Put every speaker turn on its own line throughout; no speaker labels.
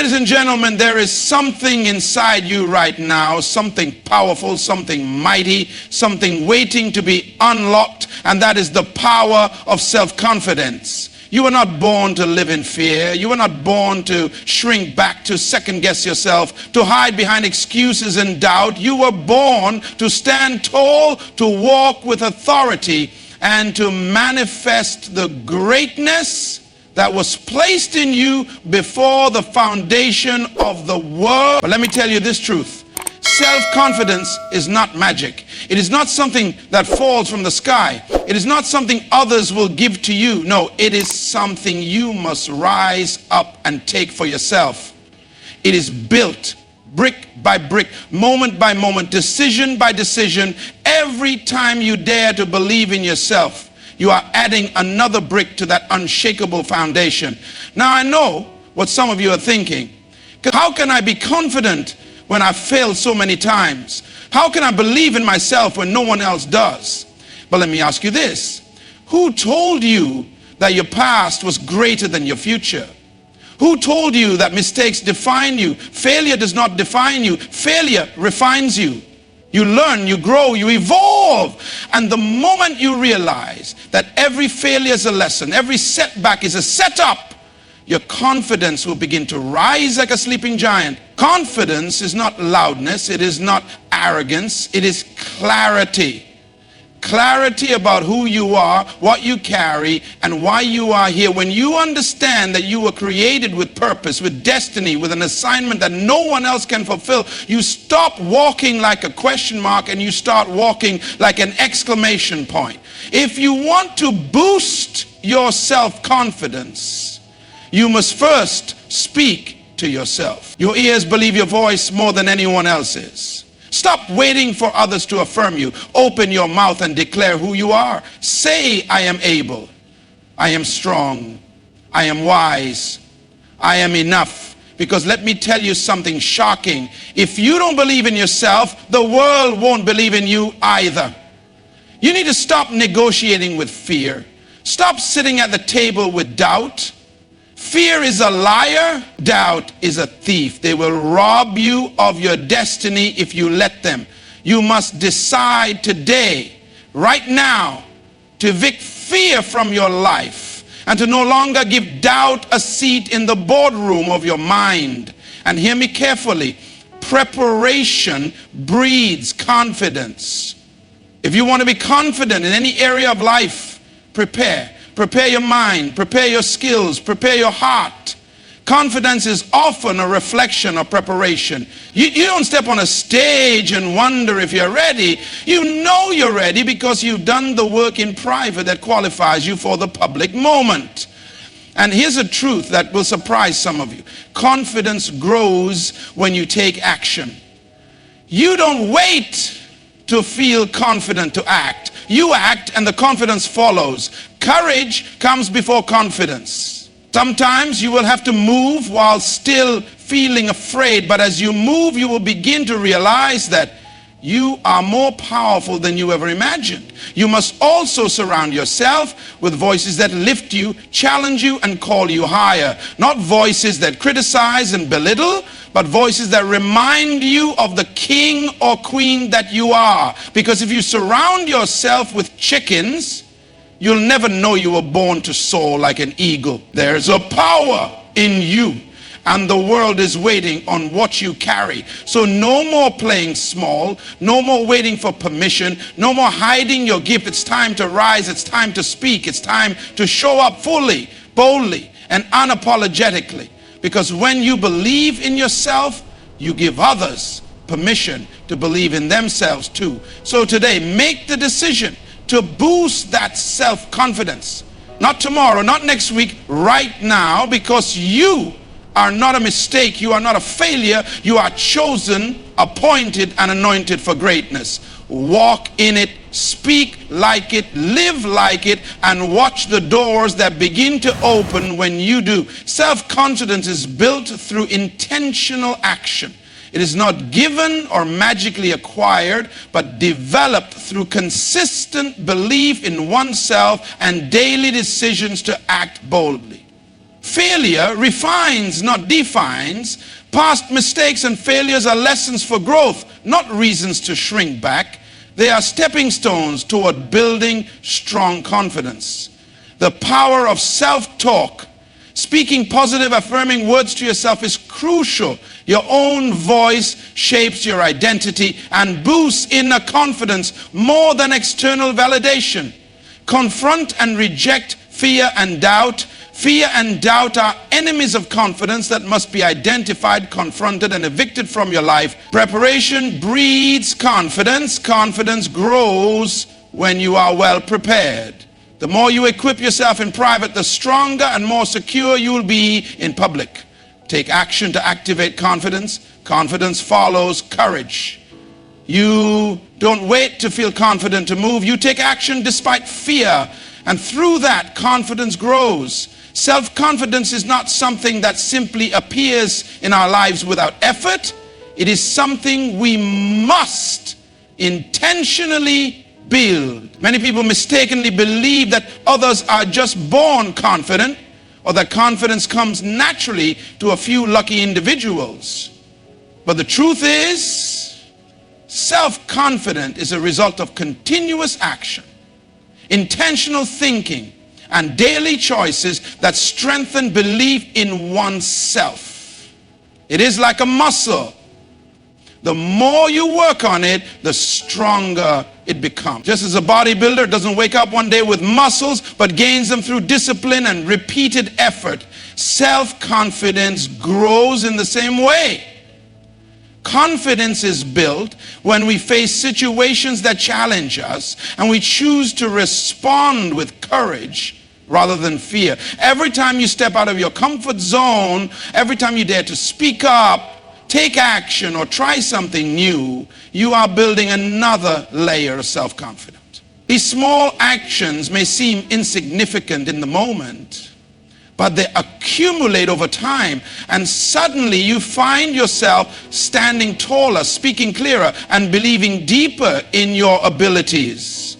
Ladies and gentlemen, there is something inside you right now, something powerful, something mighty, something waiting to be unlocked, and that is the power of self-confidence. You were not born to live in fear. You were not born to shrink back, to second guess yourself, to hide behind excuses and doubt. You were born to stand tall, to walk with authority, and to manifest the greatness that was placed in you before the foundation of the world. But let me tell you this truth. Self-confidence is not magic. It is not something that falls from the sky. It is not something others will give to you. No, it is something you must rise up and take for yourself. It is built brick by brick, moment by moment, decision by decision. Every time you dare to believe in yourself, you are adding another brick to that unshakable foundation. Now I know what some of you are thinking. How can I be confident when I've failed so many times? How can I believe in myself when no one else does? But let me ask you this. Who told you that your past was greater than your future? Who told you that mistakes define you? Failure does not define you. Failure refines you. You learn, you grow, you evolve. And the moment you realize that every failure is a lesson, every setback is a setup, your confidence will begin to rise like a sleeping giant. Confidence is not loudness, it is not arrogance, it is clarity. Clarity about who you are, what you carry, and why you are here. When you understand that you were created with purpose, with destiny, with an assignment that no one else can fulfill, you stop walking like a question mark and you start walking like an exclamation point. If you want to boost your self-confidence, you must first speak to yourself. Your ears believe your voice more than anyone else's. Stop waiting for others to affirm you. Open your mouth and declare who you are. Say, I am able. I am strong. I am wise. I am enough. Because let me tell you something shocking. If you don't believe in yourself, the world won't believe in you either. You need to stop negotiating with fear. Stop sitting at the table with doubt. Fear is a liar. Doubt is a thief. They will rob you of your destiny if you let them. You must decide today, right now, to evict fear from your life and to no longer give doubt a seat in the boardroom of your mind. And hear me carefully. Preparation breeds confidence. If you want to be confident in any area of life, prepare. Prepare your mind, prepare your skills, prepare your heart. Confidence is often a reflection of preparation. You don't step on a stage and wonder if you're ready. You know you're ready because you've done the work in private that qualifies you for the public moment. And here's a truth that will surprise some of you. Confidence grows when you take action. You don't wait to feel confident to act. You act and the confidence follows. Courage comes before confidence. Sometimes you will have to move while still feeling afraid, but as you move, you will begin to realize that you are more powerful than you ever imagined. You must also surround yourself with voices that lift you, challenge you, and call you higher. Not voices that criticize and belittle, but voices that remind you of the king or queen that you are. Because if you surround yourself with chickens, you'll never know you were born to soar like an eagle. There's a power in you, and the world is waiting on what you carry. So no more playing small, no more waiting for permission, no more hiding your gift. It's time to rise, it's time to speak, it's time to show up fully, boldly, and unapologetically. Because when you believe in yourself, you give others permission to believe in themselves too. So today, make the decision to boost that self-confidence. Not tomorrow, not next week, right now, because you are not a mistake, you are not a failure, you are chosen, appointed, and anointed for greatness. Walk in it, speak like it, live like it, and watch the doors that begin to open when you do. Self-confidence is built through intentional action. It is not given or magically acquired, but developed through consistent belief in oneself and daily decisions to act boldly. Failure refines, not defines. Past mistakes and failures are lessons for growth, not reasons to shrink back. They are stepping stones toward building strong confidence. The power of self-talk, speaking positive, affirming words to yourself, is crucial. Your own voice shapes your identity and boosts inner confidence more than external validation. Confront and reject fear and doubt. Fear and doubt are enemies of confidence that must be identified, confronted, and evicted from your life. Preparation breeds confidence. Confidence grows when you are well prepared. The more you equip yourself in private, the stronger and more secure you will be in public. Take action to activate confidence. Confidence follows courage. You don't wait to feel confident to move. You take action despite fear. And through that, confidence grows. Self-confidence is not something that simply appears in our lives without effort. It is something we must intentionally build. Many people mistakenly believe that others are just born confident, or that confidence comes naturally to a few lucky individuals. But the truth is, self-confidence is a result of continuous action, intentional thinking, and daily choices that strengthen belief in oneself. It is like a muscle. The more you work on it, the stronger it becomes. Just as a bodybuilder doesn't wake up one day with muscles, but gains them through discipline and repeated effort, self-confidence grows in the same way. Confidence is built when we face situations that challenge us and we choose to respond with courage rather than fear. Every time you step out of your comfort zone, every time you dare to speak up, take action, or try something new, you are building another layer of self-confidence. These small actions may seem insignificant in the moment, but they accumulate over time, and suddenly you find yourself standing taller, speaking clearer, and believing deeper in your abilities.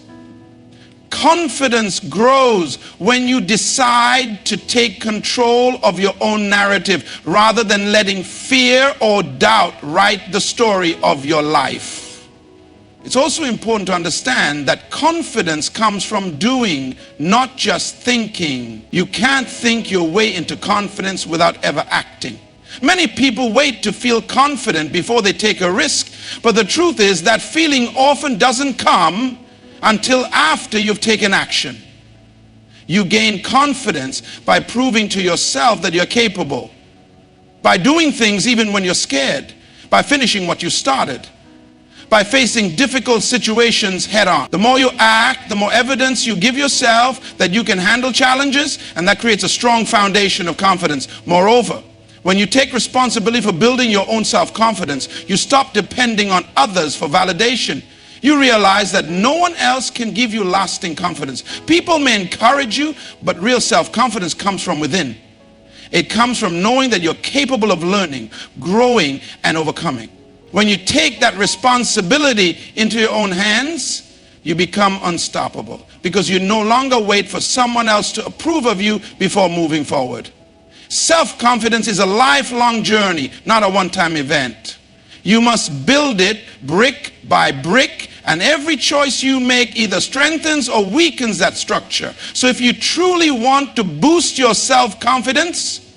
Confidence grows when you decide to take control of your own narrative rather than letting fear or doubt write the story of your life. It's also important to understand that confidence comes from doing, not just thinking. You can't think your way into confidence without ever acting. Many people wait to feel confident before they take a risk, but the truth is that feeling often doesn't come until after you've taken action. You gain confidence by proving to yourself that you're capable, by doing things even when you're scared, by finishing what you started, by facing difficult situations head on. The more you act, the more evidence you give yourself that you can handle challenges, and that creates a strong foundation of confidence. Moreover, when you take responsibility for building your own self-confidence, you stop depending on others for validation. You realize that no one else can give you lasting confidence. People may encourage you, but real self-confidence comes from within. It comes from knowing that you're capable of learning, growing, and overcoming. When you take that responsibility into your own hands, you become unstoppable, because you no longer wait for someone else to approve of you before moving forward. Self-confidence is a lifelong journey, not a one-time event. You must build it brick by brick, and every choice you make either strengthens or weakens that structure. So if you truly want to boost your self-confidence,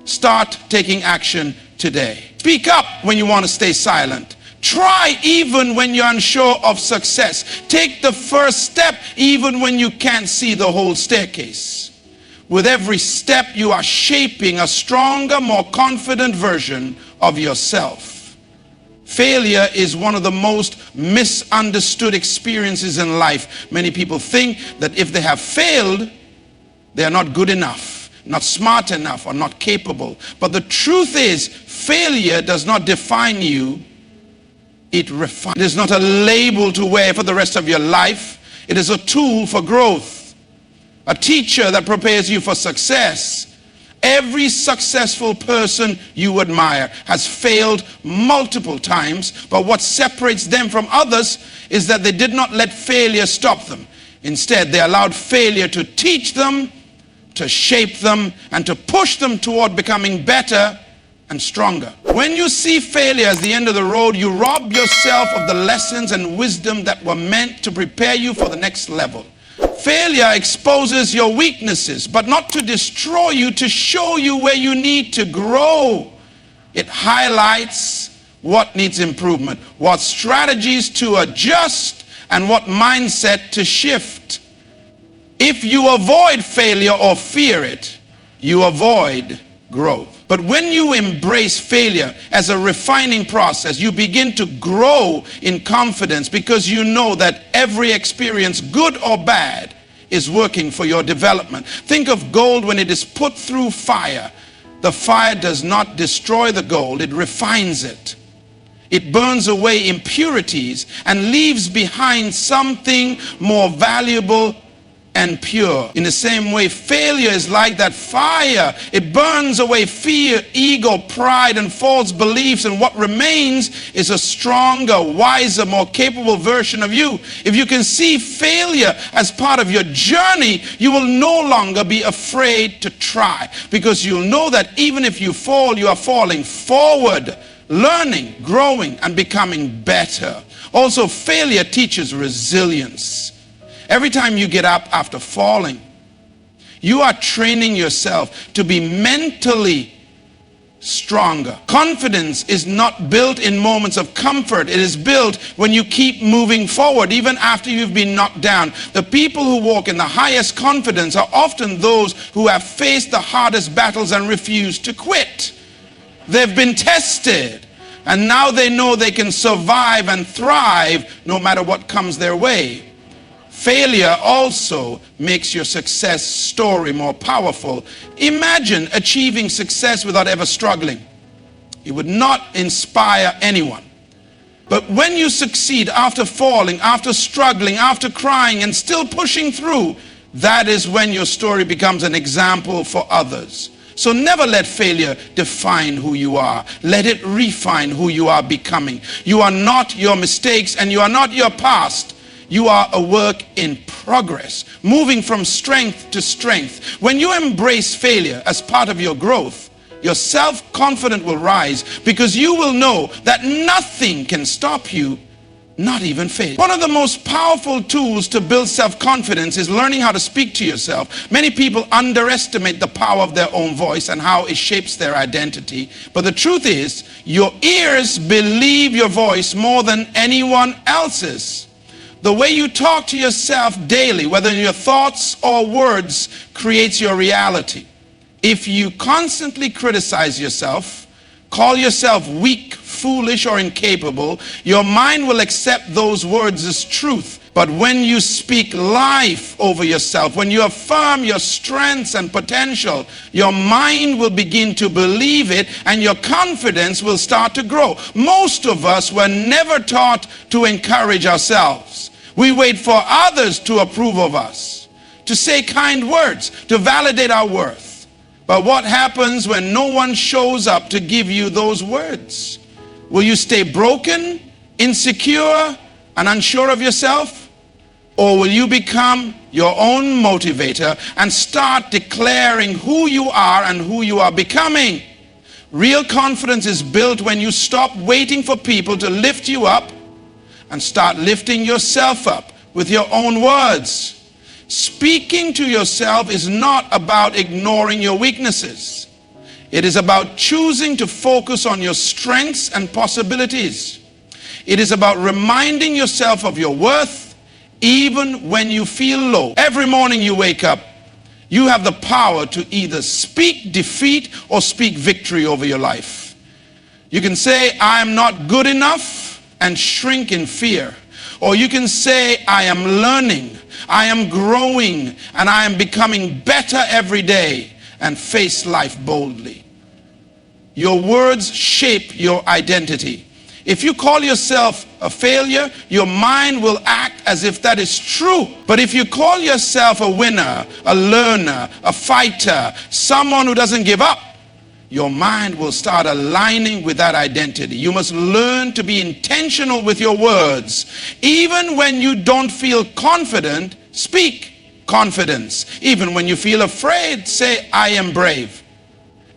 start taking action today. Speak up when you want to stay silent. Try even when you're unsure of success. Take the first step even when you can't see the whole staircase. With every step, you are shaping a stronger, more confident version of yourself. Failure is one of the most misunderstood experiences in life. Many people think that if they have failed, they are not good enough, not smart enough, or not capable. But the truth is, failure does not define you. It refines. It is not a label to wear for the rest of your life. It is a tool for growth, a teacher that prepares you for success. Every successful person you admire has failed multiple times, but what separates them from others is that they did not let failure stop them. Instead, they allowed failure to teach them to shape them, and to push them toward becoming better and stronger. When you see failure as the end of the road, you rob yourself of the lessons and wisdom that were meant to prepare you for the next level. Failure exposes your weaknesses, but not to destroy you, to show you where you need to grow. It highlights what needs improvement, what strategies to adjust, and what mindset to shift. If you avoid failure or fear it, you avoid growth. But when you embrace failure as a refining process, you begin to grow in confidence, because you know that every experience, good or bad, is working for your development. Think of gold when it is put through fire. The fire does not destroy the gold, it refines it. It burns away impurities and leaves behind something more valuable and pure. In the same way, failure is like that fire. It burns away fear, ego, pride, and false beliefs, and what remains is a stronger, wiser, more capable version of you. If you can see failure as part of your journey, you will no longer be afraid to try, because you'll know that even if you fall, you are falling forward, learning, growing, and becoming better. Also, failure teaches resilience. Every time you get up after falling, you are training yourself to be mentally stronger. Confidence is not built in moments of comfort. It is built when you keep moving forward, even after you've been knocked down. The people who walk in the highest confidence are often those who have faced the hardest battles and refused to quit. They've been tested, and now they know they can survive and thrive no matter what comes their way. Failure also makes your success story more powerful. Imagine achieving success without ever struggling. It would not inspire anyone. But when you succeed after falling, after struggling, after crying, and still pushing through, that is when your story becomes an example for others. So never let failure define who you are. Let it refine who you are becoming. You are not your mistakes, and you are not your past. You are a work in progress, moving from strength to strength. When you embrace failure as part of your growth, your self-confidence will rise, because you will know that nothing can stop you, not even failure. One of the most powerful tools to build self-confidence is learning how to speak to yourself. Many people underestimate the power of their own voice and how it shapes their identity. But the truth is, your ears believe your voice more than anyone else's. The way you talk to yourself daily, whether in your thoughts or words, creates your reality. If you constantly criticize yourself, call yourself weak, foolish, or incapable, your mind will accept those words as truth. But when you speak life over yourself, when you affirm your strengths and potential, your mind will begin to believe it, and your confidence will start to grow. Most of us were never taught to encourage ourselves. We wait for others to approve of us, to say kind words, to validate our worth. But what happens when no one shows up to give you those words? Will you stay broken, insecure, and unsure of yourself? Or will you become your own motivator and start declaring who you are and who you are becoming? Real confidence is built when you stop waiting for people to lift you up and start lifting yourself up with your own words. Speaking to yourself is not about ignoring your weaknesses. It is about choosing to focus on your strengths and possibilities. It is about reminding yourself of your worth even when you feel low. Every morning you wake up, you have the power to either speak defeat or speak victory over your life. You can say, I am not good enough, and shrink in fear. Or you can say, I am learning, I am growing, and I am becoming better every day, and face life boldly. Your words shape your identity. If you call yourself a failure, your mind will act as if that is true. But if you call yourself a winner, a learner, a fighter, someone who doesn't give up, your mind will start aligning with that identity. You must learn to be intentional with your words. Even when you don't feel confident, speak. confidence. Even when you feel afraid, say, I am brave.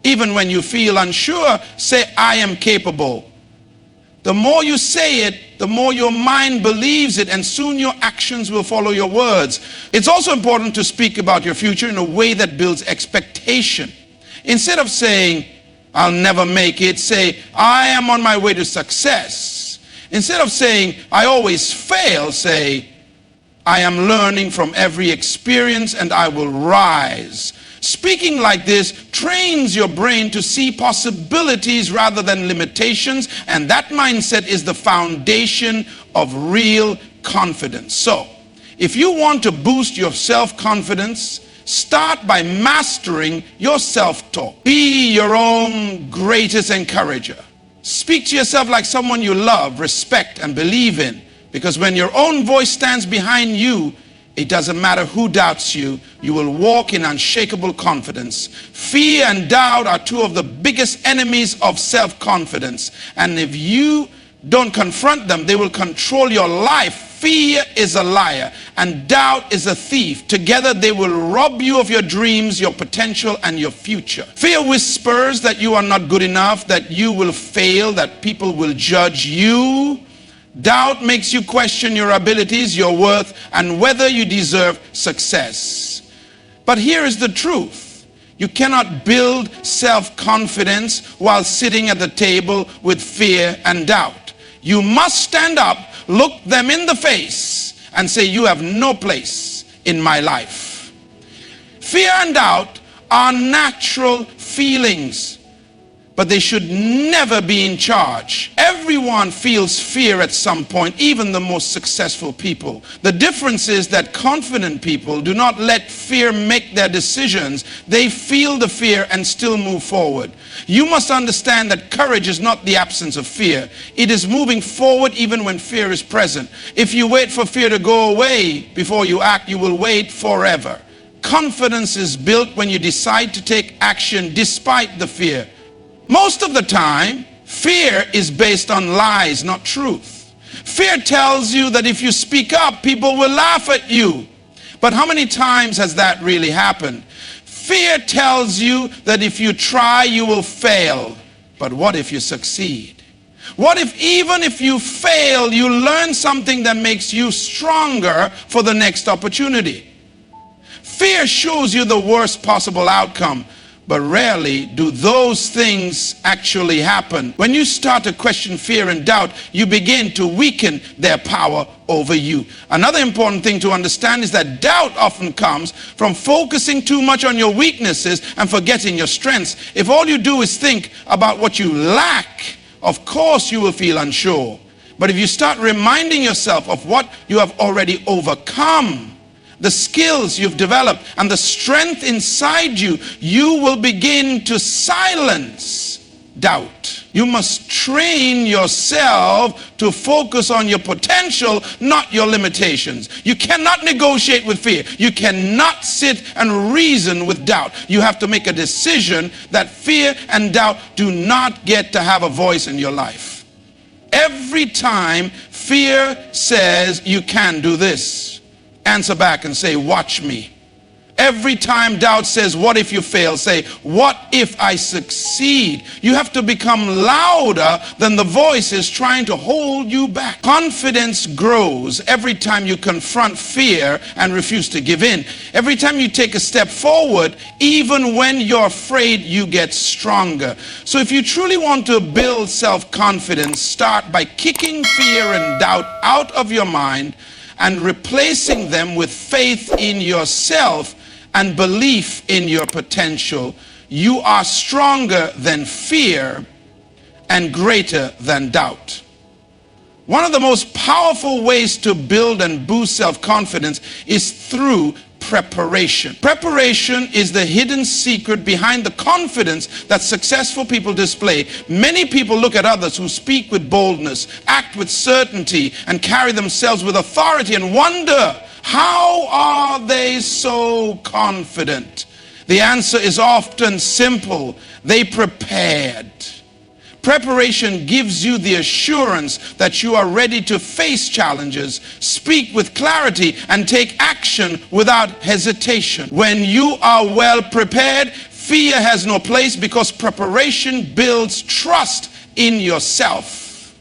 Even when you feel unsure, say, I am capable. The more you say it, the more your mind believes it, and soon your actions will follow your words. It's also important to speak about your future in a way that builds expectation. Instead of saying, I'll never make it, say, I am on my way to success. Instead of saying, I always fail, say, I am learning from every experience and I will rise. Speaking like this trains your brain to see possibilities rather than limitations, and that mindset is the foundation of real confidence. So, if you want to boost your self-confidence, start by mastering your self-talk. Be your own greatest encourager. Speak to yourself like someone you love, respect, and believe in, because when your own voice stands behind you, it doesn't matter who doubts you, you will walk in unshakable confidence. Fear and doubt are two of the biggest enemies of self-confidence. And if you don't confront them, they will control your life. Fear is a liar and doubt is a thief. Together they will rob you of your dreams, your potential, and your future. Fear whispers that you are not good enough, that you will fail, that people will judge you. Doubt makes you question your abilities, your worth, and whether you deserve success. But here is the truth. You cannot build self-confidence while sitting at the table with fear and doubt. You must stand up, look them in the face, and say, you have no place in my life. Fear and doubt are natural feelings, but they should never be in charge. Everyone feels fear at some point, even the most successful people. The difference is that confident people do not let fear make their decisions. They feel the fear and still move forward. You must understand that courage is not the absence of fear. It is moving forward even when fear is present. If you wait for fear to go away before you act, you will wait forever. Confidence is built when you decide to take action despite the fear. Most of the time, fear is based on lies, not truth. Fear tells you that if you speak up, people will laugh at you. But how many times has that really happened? Fear tells you that if you try, you will fail. But what if you succeed? What if even if you fail, you learn something that makes you stronger for the next opportunity? Fear shows you the worst possible outcome. But rarely do those things actually happen. When you start to question fear and doubt, you begin to weaken their power over you. Another important thing to understand is that doubt often comes from focusing too much on your weaknesses and forgetting your strengths. If all you do is think about what you lack, of course you will feel unsure. But if you start reminding yourself of what you have already overcome, the skills you've developed, and the strength inside you, you will begin to silence doubt. You must train yourself to focus on your potential, not your limitations. You cannot negotiate with fear. You cannot sit and reason with doubt. You have to make a decision that fear and doubt do not get to have a voice in your life. Every time fear says you can do this, answer back and say, watch me. Every time doubt says, what if you fail? Say, what if I succeed? You have to become louder than the voices trying to hold you back. Confidence grows every time you confront fear and refuse to give in. Every time you take a step forward, even when you're afraid, you get stronger. So if you truly want to build self-confidence, start by kicking fear and doubt out of your mind and replacing them with faith in yourself and belief in your potential. You are stronger than fear and greater than doubt. One of the most powerful ways to build and boost self-confidence is through preparation. Preparation is the hidden secret behind the confidence that successful people display. Many people look at others who speak with boldness, act with certainty, and carry themselves with authority and wonder, how are they so confident? The answer is often simple. They prepared. Preparation gives you the assurance that you are ready to face challenges, speak with clarity, and take action without hesitation. When you are well prepared, fear has no place because preparation builds trust in yourself.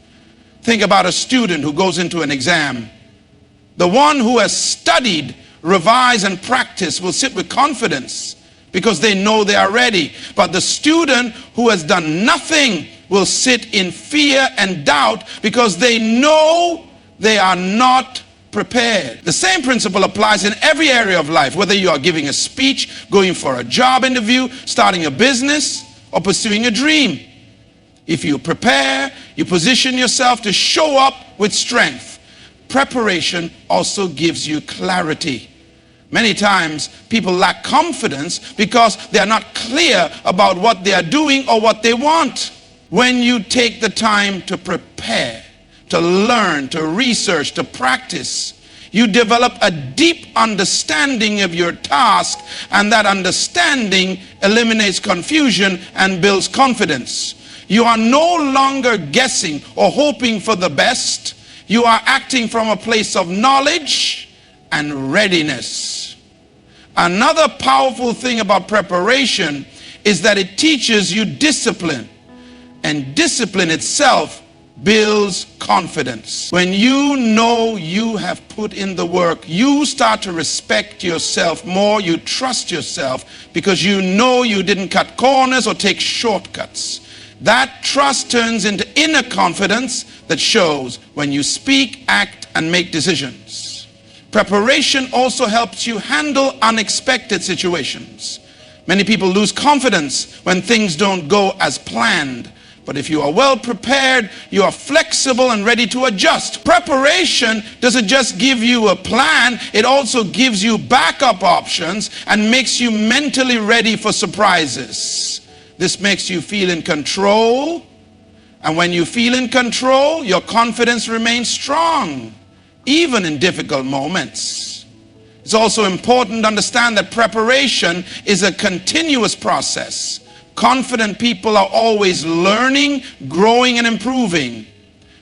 Think about a student who goes into an exam. The one who has studied, revised, and practiced will sit with confidence because they know they are ready. But the student who has done nothing will sit in fear and doubt because they know they are not prepared. The same principle applies in every area of life, whether you are giving a speech, going for a job interview, starting a business, or pursuing a dream. If you prepare, you position yourself to show up with strength. Preparation also gives you clarity. Many times people lack confidence because they are not clear about what they are doing or what they want. When you take the time to prepare, to learn, to research, to practice, you develop a deep understanding of your task, and that understanding eliminates confusion and builds confidence. You are no longer guessing or hoping for the best. You are acting from a place of knowledge and readiness. Another powerful thing about preparation is that it teaches you discipline. And discipline itself builds confidence. When you know you have put in the work, you start to respect yourself more. You trust yourself because you know you didn't cut corners or take shortcuts. That trust turns into inner confidence that shows when you speak, act, and make decisions. Preparation also helps you handle unexpected situations. Many people lose confidence when things don't go as planned. But if you are well prepared, you are flexible and ready to adjust. Preparation doesn't just give you a plan, it also gives you backup options and makes you mentally ready for surprises. This makes you feel in control. And when you feel in control, your confidence remains strong, even in difficult moments. It's also important to understand that preparation is a continuous process. Confident people are always learning, growing, and improving.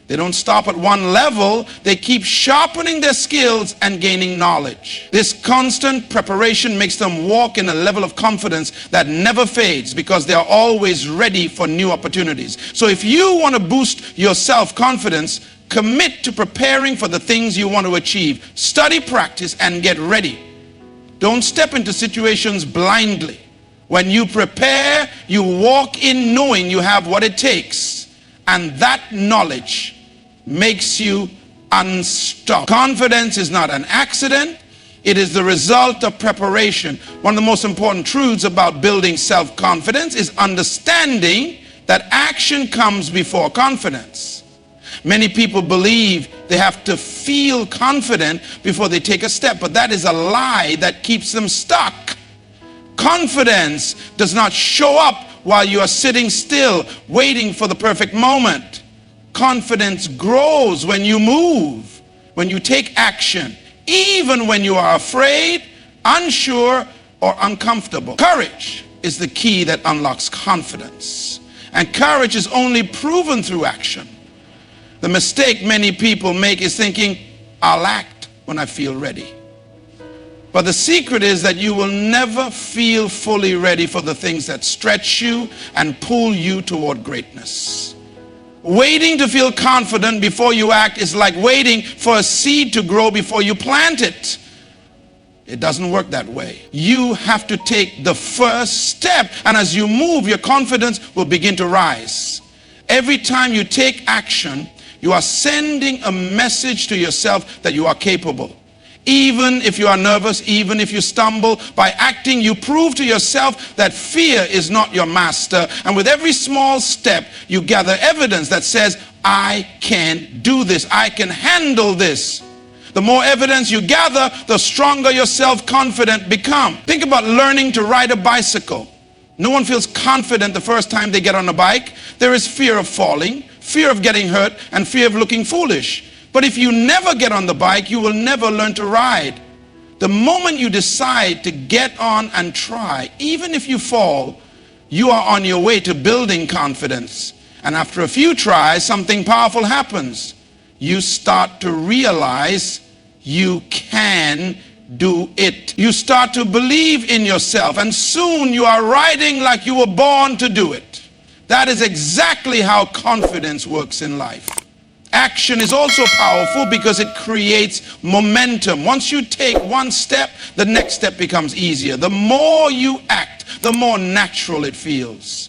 They don't stop at one level. They keep sharpening their skills and gaining knowledge. This constant preparation makes them walk in a level of confidence that never fades because they are always ready for new opportunities. So if you want to boost your self-confidence, commit to preparing for the things you want to achieve. Study, practice, and get ready. Don't step into situations blindly. When you prepare, you walk in knowing you have what it takes. And that knowledge makes you unstoppable. Confidence is not an accident. It is the result of preparation. One of the most important truths about building self-confidence is understanding that action comes before confidence. Many people believe they have to feel confident before they take a step, but that is a lie that keeps them stuck. Confidence does not show up while you are sitting still, waiting for the perfect moment. Confidence grows when you move, when you take action, even when you are afraid, unsure, or uncomfortable. Courage is the key that unlocks confidence. And courage is only proven through action. The mistake many people make is thinking, I'll act when I feel ready. But the secret is that you will never feel fully ready for the things that stretch you and pull you toward greatness. Waiting to feel confident before you act is like waiting for a seed to grow before you plant it. It doesn't work that way. You have to take the first step, and as you move, your confidence will begin to rise. Every time you take action, you are sending a message to yourself that you are capable. Even if you are nervous, even if you stumble, by acting, you prove to yourself that fear is not your master. And with every small step, you gather evidence that says, I can do this. I can handle this. The more evidence you gather, the stronger your self-confidence becomes. Think about learning to ride a bicycle. No one feels confident the first time they get on a bike. There is fear of falling, fear of getting hurt, and fear of looking foolish. But if you never get on the bike, you will never learn to ride. The moment you decide to get on and try, even if you fall, you are on your way to building confidence. And after a few tries, something powerful happens. You start to realize you can do it. You start to believe in yourself, and soon you are riding like you were born to do it. That is exactly how confidence works in life. Action is also powerful because it creates momentum. Once you take one step, the next step becomes easier. The more you act, the more natural it feels.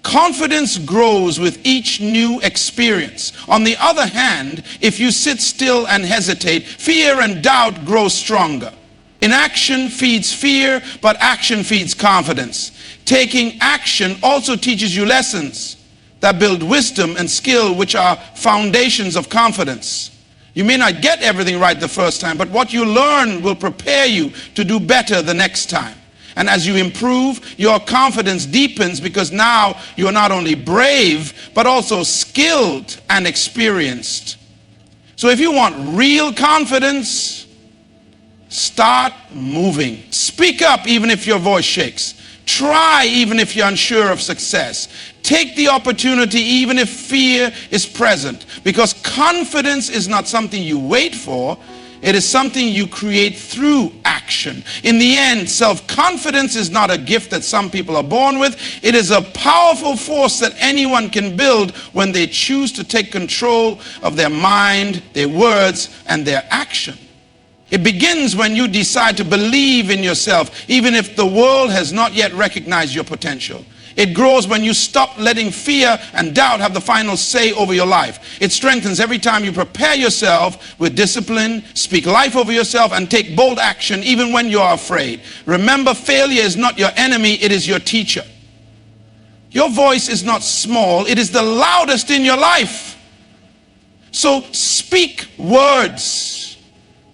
Confidence grows with each new experience. On the other hand, if you sit still and hesitate, fear and doubt grow stronger. Inaction feeds fear, but action feeds confidence. Taking action also teaches you lessons that build wisdom and skill, which are foundations of confidence. You may not get everything right the first time, but what you learn will prepare you to do better the next time. And as you improve, your confidence deepens because now you are not only brave, but also skilled and experienced. So if you want real confidence, start moving. Speak up even if your voice shakes. Try even if you're unsure of success. Take the opportunity even if fear is present. Because confidence is not something you wait for. It is something you create through action. In the end, self-confidence is not a gift that some people are born with. It is a powerful force that anyone can build when they choose to take control of their mind, their words, and their action. It begins when you decide to believe in yourself, even if the world has not yet recognized your potential. It grows when you stop letting fear and doubt have the final say over your life. It strengthens every time you prepare yourself with discipline, speak life over yourself, and take bold action even when you are afraid. Remember, failure is not your enemy, it is your teacher. Your voice is not small, it is the loudest in your life. So speak words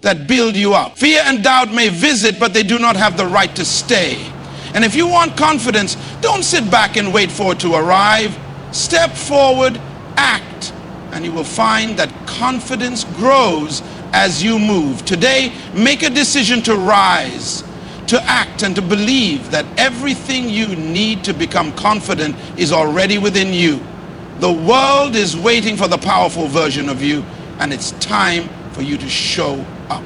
that build you up. Fear and doubt may visit, but they do not have the right to stay. And if you want confidence, don't sit back and wait for it to arrive. Step forward, act, and you will find that confidence grows as you move. Today, make a decision to rise, to act, and to believe that everything you need to become confident is already within you. The world is waiting for the powerful version of you, and it's time for you to show up.